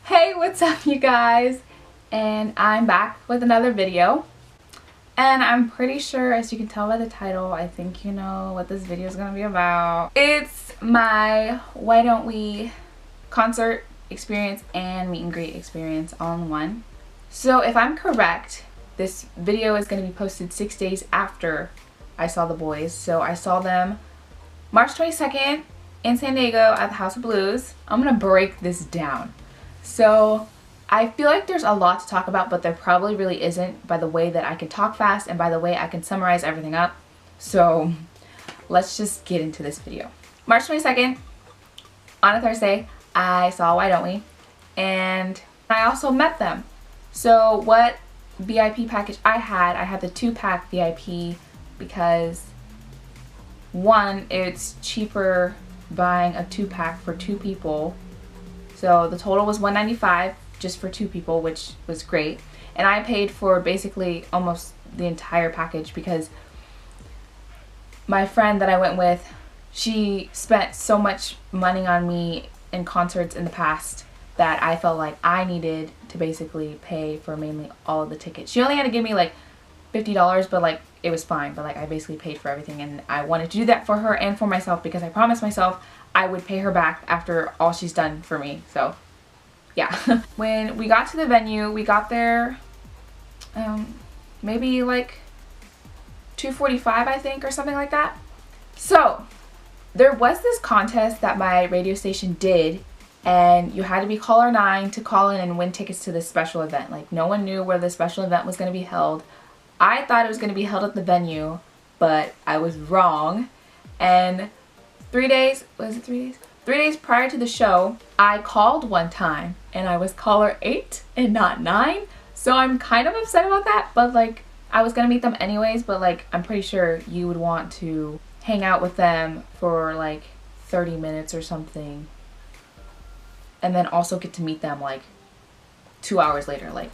Hey, what's up you guys? And I'm back with another video. And I'm pretty sure, as you can tell by the title, I think you know what this video is going to be about. It's my Why Don't We concert experience and meet and greet experience all in one. So if I'm correct, this video is going to be posted 6 days after I saw the boys. So I saw them March 22nd in San Diego at the House of Blues. I'm going to break this down. So I feel like there's a lot to talk about, but there probably really isn't by the way that I can talk fast and by the way I can summarize everything up. So let's just get into this video. March 22nd, on a Thursday, I saw Why Don't We? And I also met them. So what VIP package I had the 2-pack VIP because one, it's cheaper buying a 2-pack for 2 people. So the total was $195 just for 2 people, which was great. And I paid for basically almost the entire package because my friend that I went with, she spent so much money on me in concerts in the past that I felt like I needed to basically pay for mainly all of the tickets. She only had to give me like $50, but like it was fine. But like I basically paid for everything, and I wanted to do that for her and for myself because I promised myself I would pay her back after all she's done for me. So yeah. When we got to the venue, we got there maybe like 2:45 I think, or something like that. So there was this contest that my radio station did, and you had to be caller 9 to call in and win tickets to this special event. Like no one knew where the special event was going to be held. I thought it was going to be held at the venue, but I was wrong. And 3 days, was it 3 days? 3 days prior to the show, I called one time and I was caller 8 and not 9. So I'm kind of upset about that, but like I was gonna meet them anyways, but like I'm pretty sure you would want to hang out with them for like 30 minutes or something and then also get to meet them like 2 hours later. Like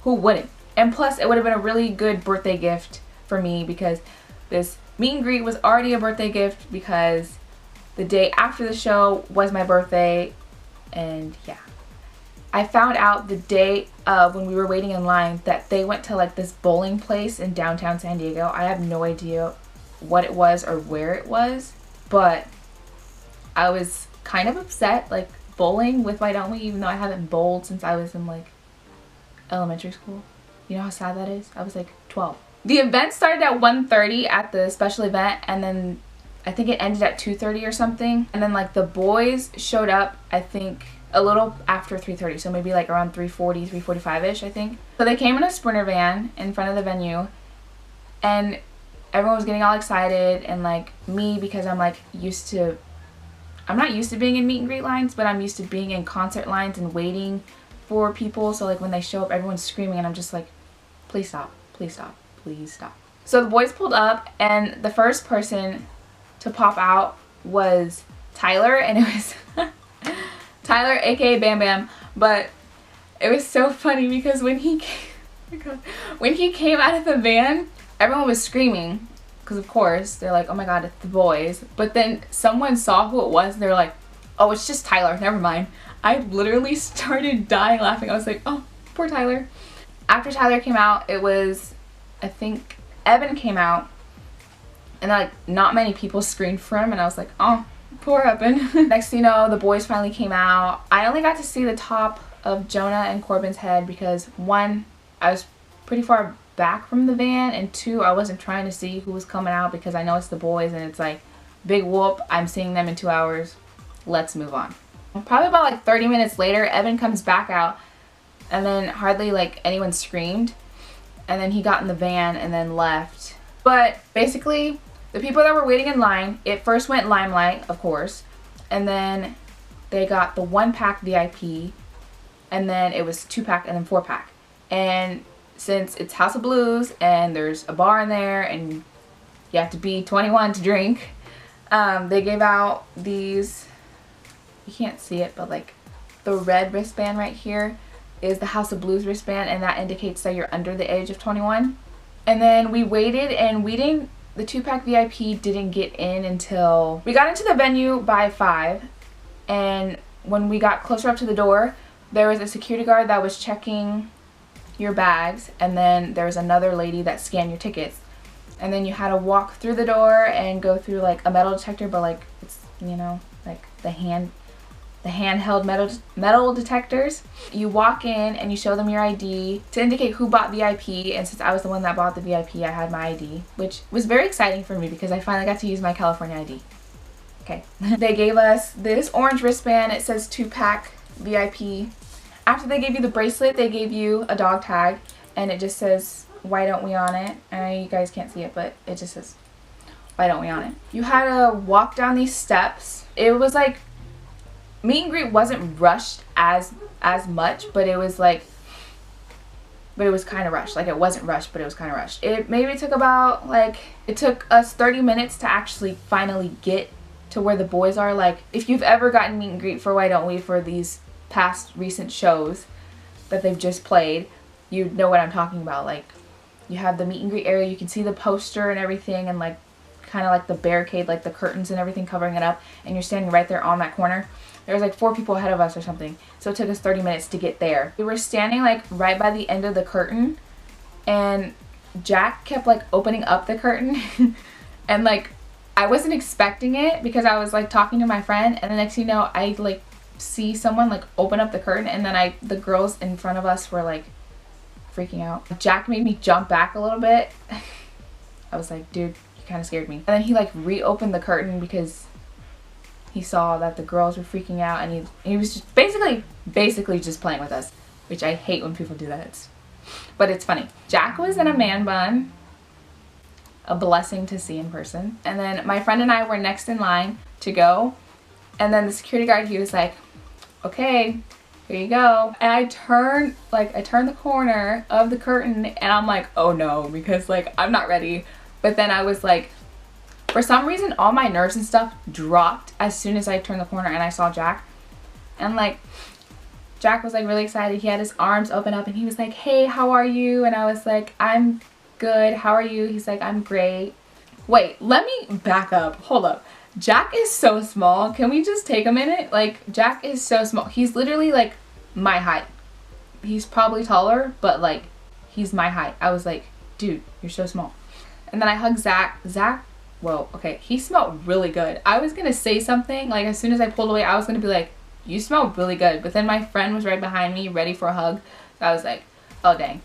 who wouldn't? And plus it would have been a really good birthday gift for me because this meet and greet was already a birthday gift because the day after the show was my birthday. And yeah, I found out the day of when we were waiting in line that they went to like this bowling place in downtown San Diego. I have no idea what it was or where it was, but I was kind of upset, like bowling with Why Don't We, even though I haven't bowled since I was in like elementary school. You know how sad that is? I was like 12. The event started at 1:30 at the special event, and then I think it ended at 2:30 or something. And then like the boys showed up, I think a little after 3:30, so maybe like around 3:40, 3:45ish I think. So they came in a Sprinter van in front of the venue, and everyone was getting all excited, and like me, because I'm like I'm not used to being in meet and greet lines, but I'm used to being in concert lines and waiting for people. So like when they show up, everyone's screaming and I'm just like, please stop, please stop, please stop. So the boys pulled up, and the first person to pop out was Tyler, and it was Tyler aka Bam Bam. But it was so funny because when he came out of the van, everyone was screaming because of course they're like, oh my god, it's the boys. But then someone saw who it was and they're like, oh, it's just Tyler, never mind. I literally started dying laughing. I was like, oh, poor Tyler. After Tyler came out, it was, I think Evan came out, and like not many people screamed for him, and I was like, oh, poor Evan. Next thing you know, the boys finally came out. I only got to see the top of Jonah and Corbin's head because 1, I was pretty far back from the van, and 2, I wasn't trying to see who was coming out because I know it's the boys and it's like big whoop, I'm seeing them in 2 hours, let's move on. Probably about like 30 minutes later, Evan comes back out, and then hardly like anyone screamed, and then he got in the van and then left. But basically the people that were waiting in line, it first went Limelight, of course, and then they got the 1-pack VIP, and then it was 2-pack and then 4-pack. And since it's House of Blues and there's a bar in there and you have to be 21 to drink, they gave out these, you can't see it, but like the red wristband right here is the House of Blues wristband, and that indicates that you're under the age of 21. And then we waited, and the 2-pack VIP didn't get in until we got into the venue by 5, and when we got closer up to the door, there was a security guard that was checking your bags, and then there was another lady that scanned your tickets. And then you had to walk through the door and go through like a metal detector, but like it's, you know, like the handheld metal detectors. You walk in and you show them your ID to indicate who bought VIP, and since I was the one that bought the VIP, I had my ID, which was very exciting for me because I finally got to use my California ID. Okay. They gave us this orange wristband. It says 2-pack VIP. After they gave you the bracelet, they gave you a dog tag, and it just says "Why Don't We" on it. I know you guys can't see it, but it just says "Why Don't We" on it. You had to walk down these steps. It was like, meet and greet wasn't rushed as much, but it was like, but it was kind of rushed. Like, it wasn't rushed, but it was kind of rushed. It maybe took about, like, it took us 30 minutes to actually finally get to where the boys are. Like, if you've ever gotten meet and greet for Why Don't We for these past recent shows that they've just played, you know what I'm talking about. Like, you have the meet and greet area, you can see the poster and everything, and like kind of like the barricade, like the curtains and everything covering it up, and you're standing right there on that corner. There was like 4 people ahead of us or something, so it took us 30 minutes to get there. We were standing like right by the end of the curtain, and Jack kept like opening up the curtain and like I wasn't expecting it because I was like talking to my friend, and the next thing you know, I like see someone like open up the curtain, and then the girls in front of us were like freaking out. Jack made me jump back a little bit. I was like, dude, you kind of scared me. And then he like reopened the curtain because he saw that the girls were freaking out, and he was just basically just playing with us, which I hate when people do that. But it's funny. Jack was in a man bun. A blessing to see in person. And then my friend and I were next in line to go, and then the security guard, he was like, okay, here you go. And I turned the corner of the curtain, and I'm like, oh no, because like I'm not ready. But then I was like, for some reason all my nerves and stuff dropped as soon as I turned the corner and I saw Jack. And like Jack was like really excited. He had his arms open up and he was like, hey, how are you? And I was like, I'm good, how are you? He's like, I'm great. Wait, let me back up. Hold up. Jack is so small. Can we just take a minute? Like, Jack is so small. He's literally like my height. He's probably taller, but like he's my height. I was like, dude, you're so small. And then I hugged Zach. Zach, whoa, okay, he smelled really good. I was gonna say something, like as soon as I pulled away, I was gonna be like, you smell really good. But then my friend was right behind me, ready for a hug. So I was like, oh dang.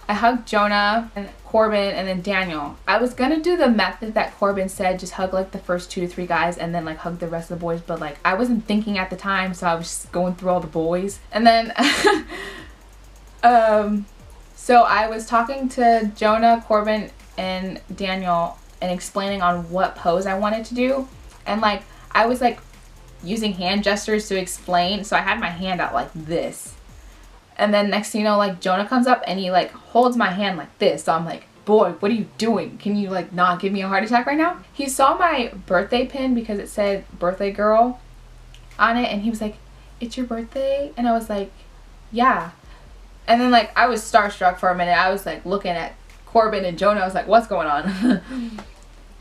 I hugged Jonah and Corbin and then Daniel. I was gonna do the method that Corbin said, just hug like the first 2 to 3 guys and then like hug the rest of the boys, but like I wasn't thinking at the time, so I was just going through all the boys. And then so I was talking to Jonah, Corbin, and Daniel and explaining on what pose I wanted to do, and like I was like using hand gestures to explain, so I had my hand out like this. And then next thing you know, like Jonah comes up and he like holds my hand like this. So I'm like, boy, what are you doing? Can you like not give me a heart attack right now? He saw my birthday pin because it said birthday girl on it, and he was like, it's your birthday? And I was like, yeah. And then like I was starstruck for a minute. I was like looking at Corbin and Jonah. I was like, what's going on?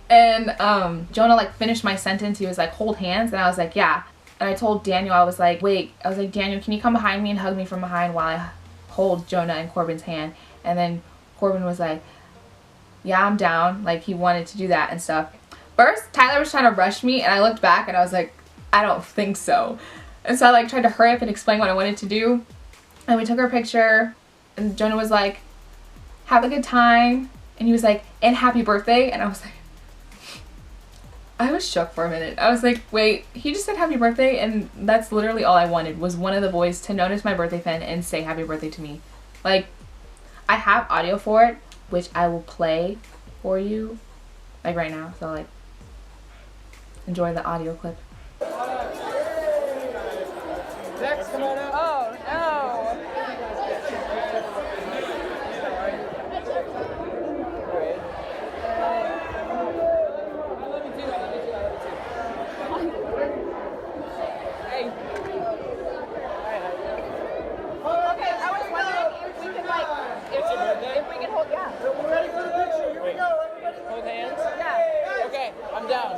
And Jonah like finished my sentence. He was like, hold hands. And I was like, yeah. And I told Daniel, I was like, wait, I was like, Daniel, can you come behind me and hug me from behind while I hold Jonah and Corbin's hand? And then Corbin was like, yeah, I'm down. Like, he wanted to do that and stuff. First, Tyler was trying to rush me, and I looked back and I was like, I don't think so. And so I like tried to hurry up and explain what I wanted to do. And we took our picture, and Jonah was like, have a good time. And he was like, and happy birthday. And I was like, I was shook for a minute. I was like, wait, he just said happy birthday, and that's literally all I wanted, was one of the boys to notice my birthday pin and say happy birthday to me. Like, I have audio for it, which I will play for you, like right now. So like, enjoy the audio clip. Next, come on up. Oh, no. I'm down.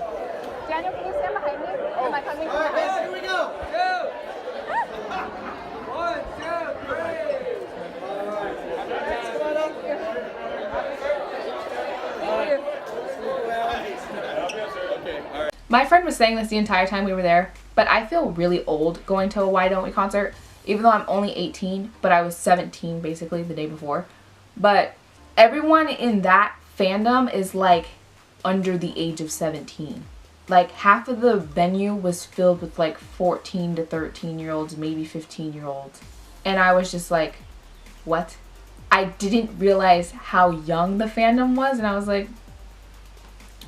Daniel, can you stand behind me? Am I coming from behind? Here we go. Go. My friend was saying this the entire time we were there, but I feel really old going to a Why Don't We concert, even though I'm only 18, but I was 17 basically the day before. But everyone in that fandom is like under the age of 17. Like half of the venue was filled with like 14 to 13 year olds, maybe 15-year-olds. And I was just like, what? I didn't realize how young the fandom was, and I was like,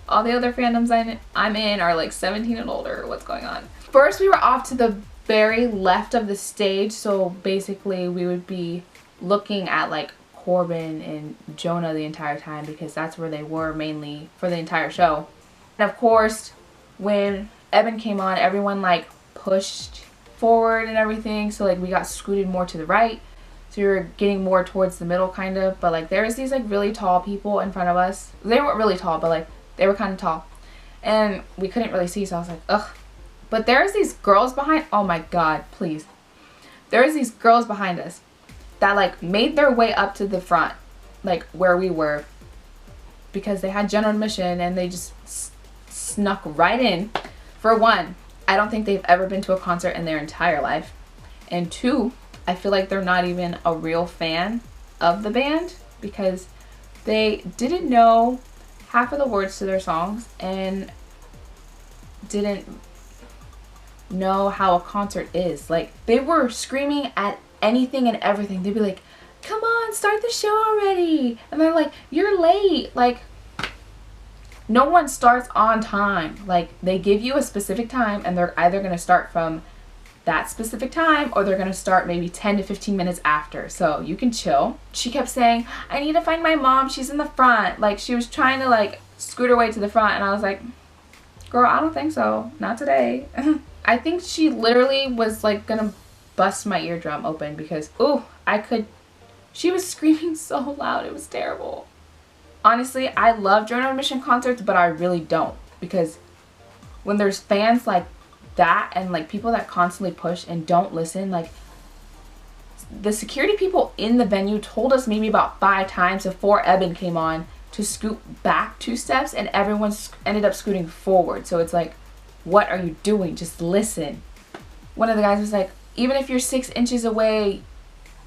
all the other fandoms I'm in are like 17 and older. What's going on? First, we were off to the very left of the stage, so basically we would be looking at like Corbin and Jonah the entire time because that's where they were mainly for the entire show. And of course, when Evan came on, everyone like pushed forward and everything, so like we got scooted more to the right, so we were getting more towards the middle kind of. But like there was these like really tall people in front of us. They weren't really tall, but like they were kind of tall, and we couldn't really see, so I was like, ugh. But there's these girls behind, oh my god, please. There's these girls behind us that like made their way up to the front, like where we were, because they had general admission, and they just snuck right in. For one, I don't think they've ever been to a concert in their entire life. And two, I feel like they're not even a real fan of the band because they didn't know half of the words to their songs and didn't know how a concert is. Like, they were screaming at anything and everything. They'd be like, come on, start the show already. And they're like, you're late. Like, no one starts on time. Like, they give you a specific time and they're either going to start from that specific time or they're going to start maybe 10 to 15 minutes after. So you can chill. She kept saying, I need to find my mom. She's in the front. Like, she was trying to like scoot her way to the front, and I was like, girl, I don't think so. Not today. I think she literally was like gonna bust my eardrum open because, ooh, she was screaming so loud. It was terrible. Honestly, I love general admission concerts, but I really don't, because when there's fans like that and like people that constantly push and don't listen, like the security people in the venue told us maybe about 5 times before Eben came on to scoot back 2 steps, and everyone ended up scooting forward. So it's like, what are you doing? Just listen. One of the guys was like, even if you're 6 inches away,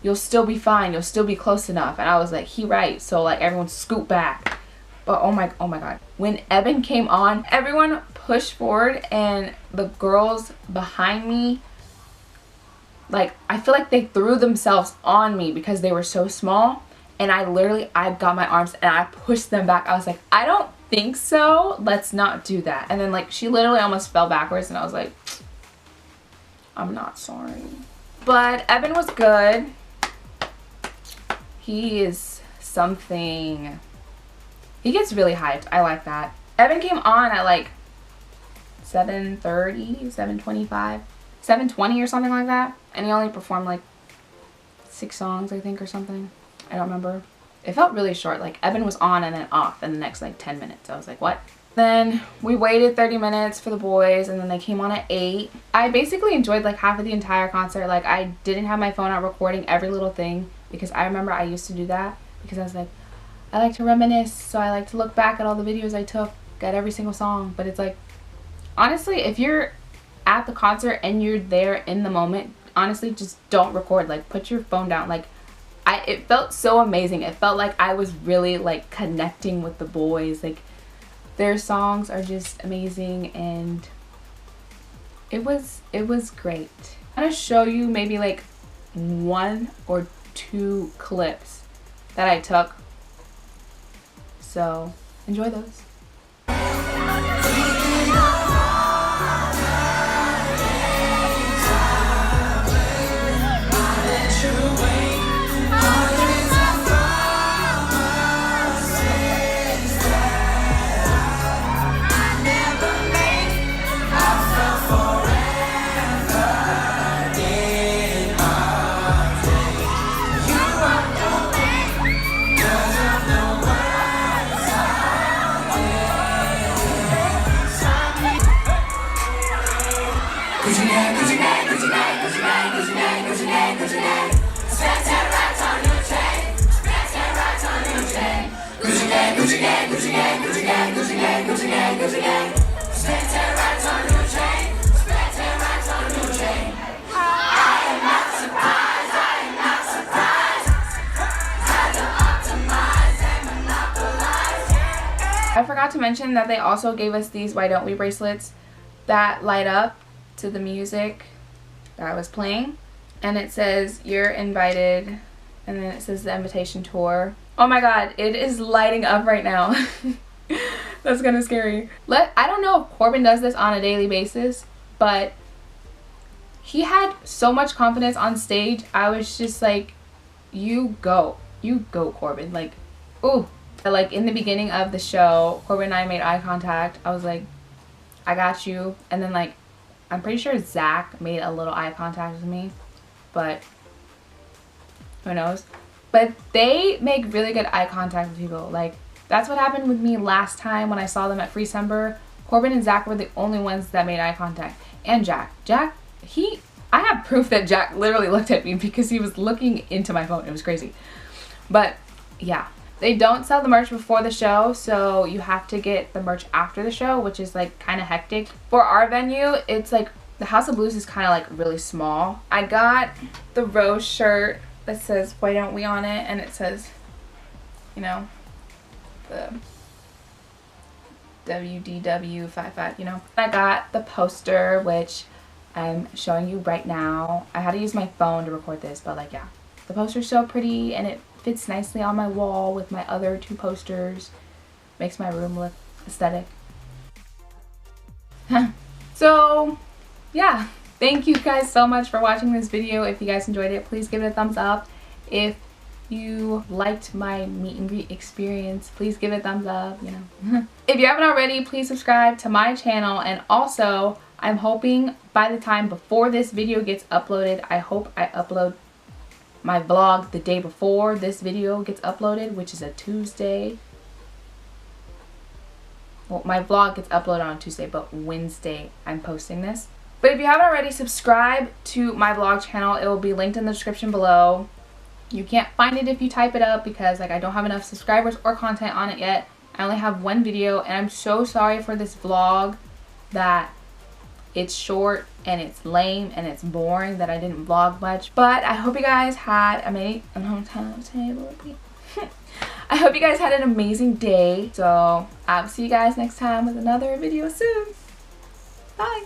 you'll still be fine. You'll still be close enough. And I was like, he right. So like everyone scoot back. But oh my god. When Eben came on, everyone pushed forward, and the girls behind me, like, I feel like they threw themselves on me because they were so small. And I got my arms and I pushed them back. I was like, I don't think so. Let's not do that. And then like she literally almost fell backwards, and I was like, I'm not sorry. But Eben was good. He is something. He gets really hyped. I like that. Eben came on at like 7:30, 7:25, 7:20 or something like that. And he only performed like 6 songs, I think, or something. I don't remember. It felt really short. Like Eben was on and then off in the next like 10 minutes. I was like, what? Then we waited 30 minutes for the boys, and then they came on at 8. I basically enjoyed like half of the entire concert. Like, I didn't have my phone out recording every little thing, because I remember I used to do that because I was like, I like to reminisce, so I like to look back at all the videos I took at every single song. But it's like, honestly, if you're at the concert and you're there in the moment, honestly, just don't record. Like, put your phone down. Like, it felt so amazing. It felt like I was really like connecting with the boys. Like, their songs are just amazing, and it was great. I'm gonna show you maybe like 1 or 2 clips that I took, so enjoy those. I forgot to mention that they also gave us these Why Don't We bracelets that light up to the music that was playing. And it says, "You're invited," and then it says the invitation tour. Oh my god, it is lighting up right now. That's kind of scary. I don't know if Corbin does this on a daily basis, but he had so much confidence on stage. I was just like, you go, Corbin. Like, ooh. Like in the beginning of the show, Corbin and I made eye contact. I was like, I got you. And then like, I'm pretty sure Zach made a little eye contact with me, but who knows. But they make really good eye contact with people. Like, that's what happened with me last time when I saw them at Freecember. Corbin and Zach were the only ones that made eye contact. And Jack. I have proof that Jack literally looked at me because he was looking into my phone. It was crazy. But yeah, they don't sell the merch before the show, so you have to get the merch after the show, which is like kind of hectic. For our venue, it's like the House of Blues is kind of like really small. I got the Rose shirt that says "Why Don't We" on it, and it says, you know, the WDW55, you know. I got the poster, which I'm showing you right now. I had to use my phone to record this, but like, yeah, the poster's so pretty and it fits nicely on my wall with my other 2 posters. Makes my room look aesthetic. So yeah, thank you guys so much for watching this video. If you guys enjoyed it, please give it a thumbs up. If you liked my meet and greet experience, please give it a thumbs up, you know. If you haven't already, please subscribe to my channel. And also, I'm hoping by the time before this video gets uploaded, I hope I upload my vlog the day before this video gets uploaded, which is a Tuesday. Well, my vlog gets uploaded on Tuesday, but Wednesday I'm posting this. But if you haven't already, subscribe to my vlog channel. It will be linked in the description below. You can't find it if you type it up because like I don't have enough subscribers or content on it yet. I only have 1 video, and I'm so sorry for this vlog that it's short and it's lame and it's boring that I didn't vlog much. But I hope you guys had I hope you guys had an amazing day. So I'll see you guys next time with another video soon. Bye.